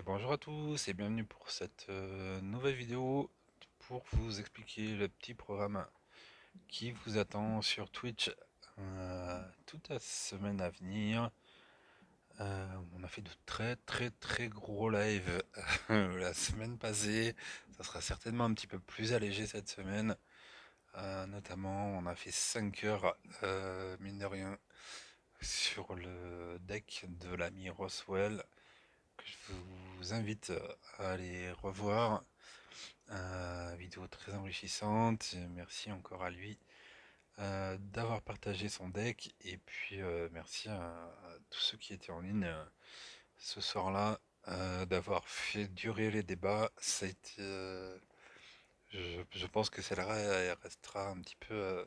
Et bonjour à tous et bienvenue pour cette nouvelle vidéo pour vous expliquer le petit programme qui vous attend sur Twitch toute la semaine à venir. On a fait de très gros lives la semaine passée. Ça sera certainement un petit peu plus allégé cette semaine. Notamment on a fait 5 heures mine de rien sur le deck de l'ami Roswell que je vous invite à aller revoir. Vidéo très enrichissante. Merci encore à lui d'avoir partagé son deck. Et puis merci à tous ceux qui étaient en ligne ce soir-là, d'avoir fait durer les débats. Ça a été, je pense que celle-là elle restera un petit peu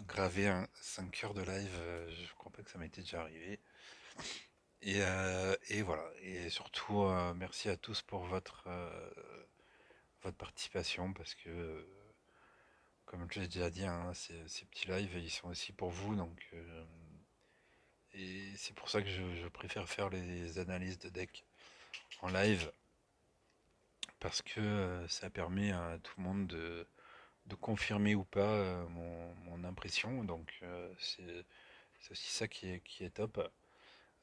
gravée, hein. 5 heures de live, je crois pas que ça m'était déjà arrivé. Et voilà. Et surtout, merci à tous pour votre participation parce que, comme je l'ai déjà dit, hein, ces petits lives, ils sont aussi pour vous. Donc, et c'est pour ça que je préfère faire les analyses de deck en live parce que ça permet à tout le monde de confirmer ou pas mon impression. Donc, c'est aussi ça qui est top.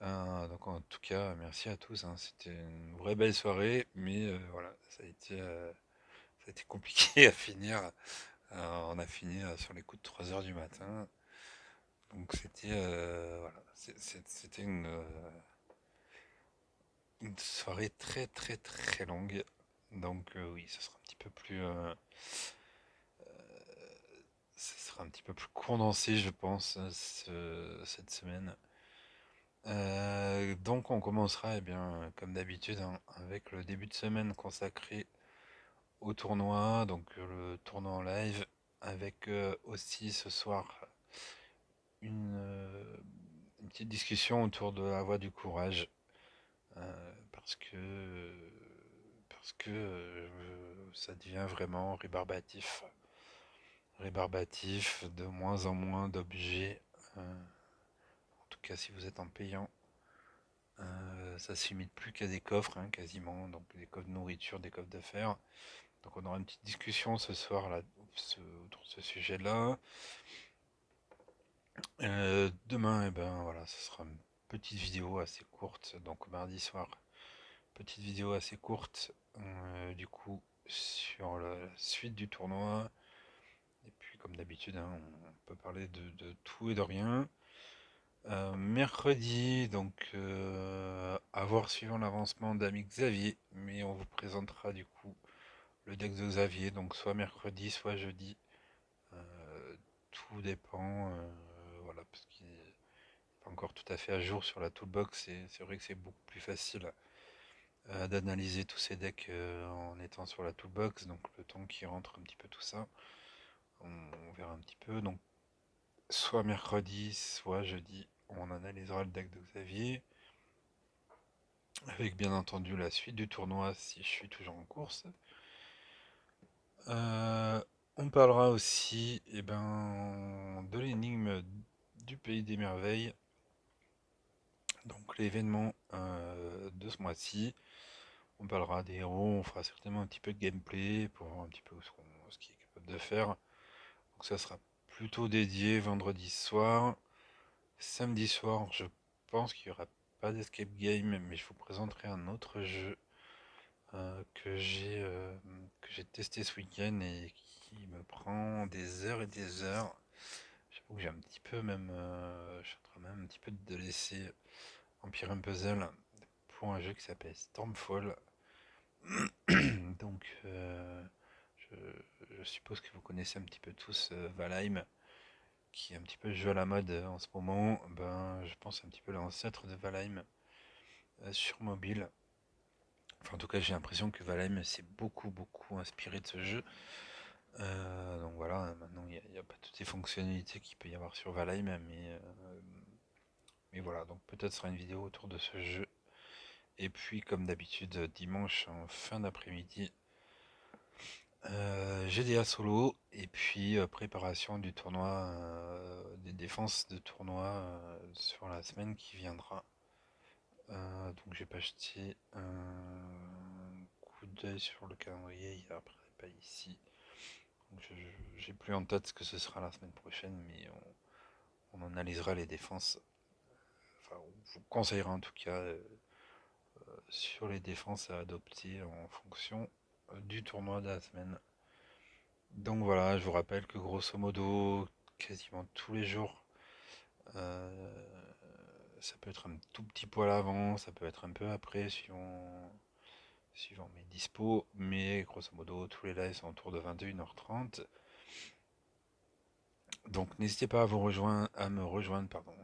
Donc en tout cas, merci à tous, hein. C'était une vraie belle soirée, mais voilà, ça a été compliqué à finir. On a fini sur les coups de 3 heures du matin. Donc c'était voilà, c'était une soirée très longue. Donc oui, ce sera un petit peu plus condensé, je pense, cette semaine. Donc on commencera, eh bien, comme d'habitude, hein, avec le début de semaine consacré au tournoi, donc le tournoi en live, avec aussi ce soir une, euh, une petite discussion autour de la voie du courage, parce que ça devient vraiment rébarbatif, de moins en moins d'objets, en tout cas si vous êtes en payant. Ça se limite plus qu'à des coffres, hein, quasiment, donc des coffres de nourriture, des coffres d'affaires. Donc on aura une petite discussion ce soir là, autour de ce sujet-là. Demain, eh ben voilà, ce sera une petite vidéo assez courte, donc mardi soir, petite vidéo assez courte, du coup, sur la suite du tournoi. Et puis, comme d'habitude, hein, on peut parler de tout et de rien. Mercredi, donc, à voir suivant l'avancement d'ami Xavier, mais on vous présentera du coup le deck de Xavier, donc soit mercredi, soit jeudi. Tout dépend, voilà, parce qu'il n'est pas encore tout à fait à jour sur la toolbox, et c'est vrai que c'est beaucoup plus facile d'analyser tous ces decks en étant sur la toolbox, donc le temps qui rentre un petit peu tout ça, on verra un petit peu. Donc soit mercredi, soit jeudi, on analysera le deck de Xavier, avec bien entendu la suite du tournoi si je suis toujours en course. Euh, on parlera aussi de l'énigme du Pays des Merveilles, donc l'événement de ce mois-ci. On parlera des héros, on fera certainement un petit peu de gameplay pour voir un petit peu ce qu'il est capable de faire. Donc ça sera plutôt dédié vendredi soir. Samedi soir, je pense qu'il n'y aura pas d'escape game, mais je vous présenterai un autre jeu euh, que j'ai euh, que j'ai testé ce week-end et qui me prend des heures et des heures. J'avoue que j'ai un petit peu même, je suis en train même un petit peu de laisser Empire Puzzle pour un jeu qui s'appelle Stormfall. Donc, je, je suppose que vous connaissez un petit peu tous Valheim, qui est un petit peu le jeu à la mode en ce moment. Ben, je pense un petit peu l'ancêtre de Valheim sur mobile. Enfin, en tout cas, j'ai l'impression que Valheim s'est beaucoup inspiré de ce jeu. Donc voilà, maintenant il n'y a pas toutes les fonctionnalités qu'il peut y avoir sur Valheim, mais voilà, donc peut-être sera une vidéo autour de ce jeu. Et puis, comme d'habitude, dimanche en fin d'après-midi, GDA solo, et puis préparation du tournoi, des défenses de tournoi sur la semaine qui viendra. Donc j'ai pas jeté un coup d'œil sur le calendrier hier, après pas ici. Donc j'ai plus en tête ce que ce sera la semaine prochaine, mais on analysera les défenses. Enfin, on vous conseillera en tout cas sur les défenses à adopter en fonction du tournoi de la semaine. Donc voilà, je vous rappelle que grosso modo, quasiment tous les jours, euh, ça peut être un tout petit poil avant, ça peut être un peu après, suivant mes dispos, mais grosso modo, tous les lives sont autour de 21h30. Donc n'hésitez pas à me rejoindre, pardon,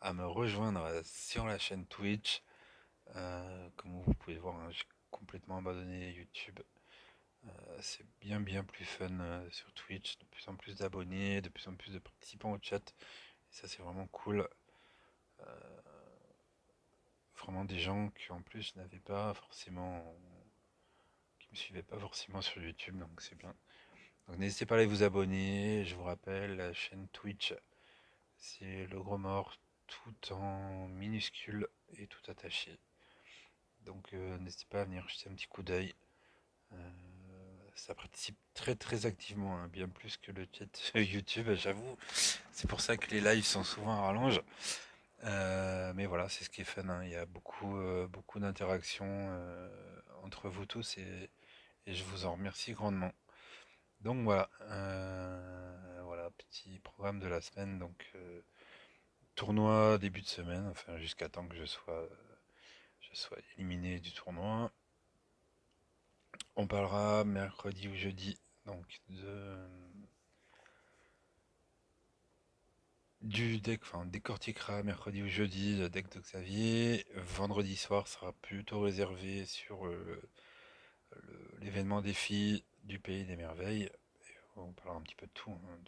à me rejoindre sur la chaîne Twitch. Comme vous pouvez voir, hein, j'ai complètement abandonné YouTube. C'est bien plus fun sur Twitch, de plus en plus d'abonnés, de plus en plus de participants au chat. Et ça c'est vraiment cool. Vraiment des gens qui en plus n'avaient pas forcément, qui me suivaient pas forcément sur YouTube, donc c'est bien. Donc n'hésitez pas à aller vous abonner. Je vous rappelle, la chaîne Twitch, c'est le gros mort, tout en minuscule et tout attaché. Donc n'hésitez pas à venir jeter un petit coup d'œil. Euh, Ça participe très activement, hein, bien plus que le chat YouTube, j'avoue. C'est pour ça que les lives sont souvent à rallonge. Mais voilà, c'est ce qui est fun, hein. Il y a beaucoup d'interactions entre vous tous et je vous en remercie grandement. Donc voilà, voilà, petit programme de la semaine. Donc tournoi début de semaine, enfin jusqu'à temps que je sois éliminé du tournoi. On parlera mercredi ou jeudi, donc du deck, enfin on décortiquera mercredi ou jeudi le deck de Xavier. Vendredi soir sera plutôt réservé sur l'événement défi du Pays des Merveilles. Et on parlera un petit peu de tout, hein,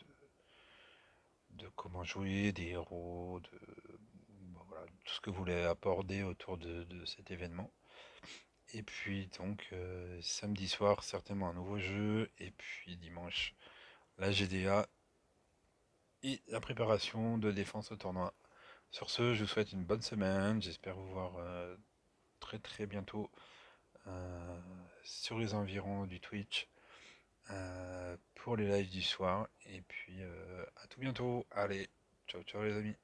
de comment jouer, des héros, bon, voilà, tout ce que vous voulez aborder autour de cet événement. Et puis donc samedi soir certainement un nouveau jeu. Et puis dimanche la GDA et la préparation de défense au tournoi. Sur ce, je vous souhaite une bonne semaine. J'espère vous voir très bientôt euh, sur les environs du Twitch pour les lives du soir. Et puis à tout bientôt. Allez, ciao les amis.